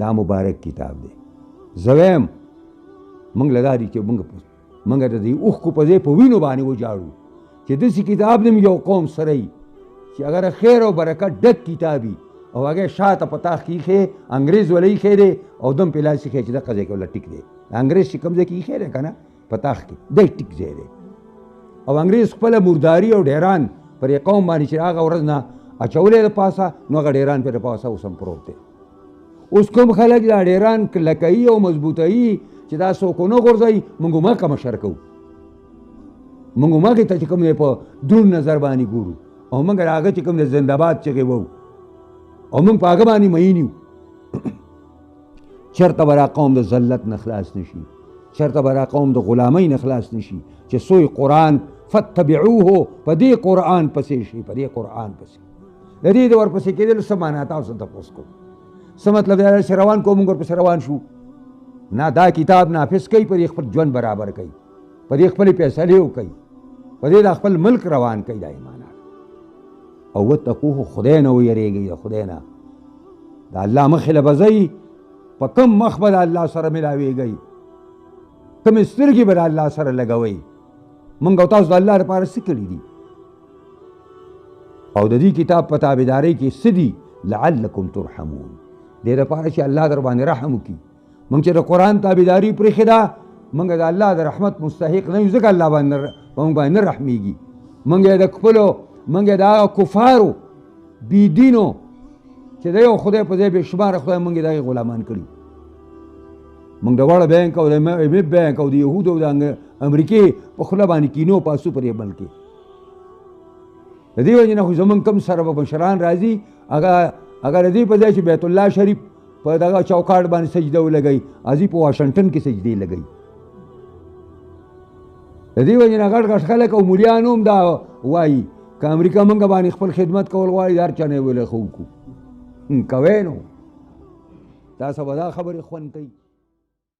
دا مبارک کتاب دی. زویم موږ له دا دي چې موږ د دې اوښکو په ځای په وینو باندې وجاړو چې داسې کتاب دې یو قوم سره وي چې اگر خیر او برکت ډک کتاب وي او هغې شاته په تاخ کې ایښی انګریز وله ایښی دی او دم پې لاس ایښی چې دغه ځای کې وله ټیک دی. انګریز چې کوم ځای کې ایښی دی که نه په تاخ کې دی ټیک ځای دی او انګریز خپله مرداري او ډیران پر یې قوم باندې چې هغه ورځ نه اچولی د پاسه نو هغه ډیران پې د پاسه اوس هم پروت دی. اوس کوم خلک دا ډیران کلکوي او مضبوطوي چې دا څوک ونه غورځوي موږ هماغه مشر کوو موږ هماغې ته چې کوم دی په دروند نظر باندې ګورو او موږ د هغه چې کوم دی زنده‌باد چغې وو او موږ په هغه باندې مین یو. چېرته به دا قوم د ذلت نه خلاص نه شي چېرته به دا قوم د غلامۍ نه خلاص نه شي چې سوی قرآن فتبعوه په دې قرآن پسې شي په دې قرآن پسې د دې د ورپسې کېدلو څه معنا تاسو تپوس کوم څه مطلب دی چې روان کوو موږ ورپسې روان شو نه دا کتاب نافظ کوي په دې خپل ژوند برابر کوي په دې خپلې فیصلې وکوي په دې د خپل ملک روان کوي دا ایمانات او وتقوه خدای نه ویریږئ د خدای نه د الله مخې له به ځئ په کوم مخ به د الله سره ملاویږئ کومې سترګې به د الله سره لګوئ موږ او تاسو د الله لپاره څه کړي دي او د دې کتاب په تابعدارۍ کې څه دي لعلکم ترحمون دې لپاره چې الله در باندې رحم وکړي. موږ چې د قرآن تابعداري پرېښې ده موږ د الله د رحمت مستحق نه یو ځکه الله موږ باندې نه رحمېږي. موږ یې د خپلو موږ یې د هغه کفارو بېدینو چې د یو خدای په ځای بې شماره خدای موږ یې د هغې غلامان کړي. موږ د وړه بینک او د ایمف بینک او د یهودو او د امریکې په خوله باندې کینو پاسو پر یې بل کې د دې وجې نه خو زمونږ کوم سره به مشران راځي هغه د دې په ځای چې بیت الله شریف په دغه چوکاټ باندې سجده ولګوي ازي په واشنګټن کې سجدې لګوي. د دې وجې نه غټ غټ خلک او مولیان هم دا وایي که امریکا موږ باندې خپل خدمت کول غواړي د هر چا نه یې ویلی ښه وکړو کوی نو تاسو به دا خبرې خوند کوي.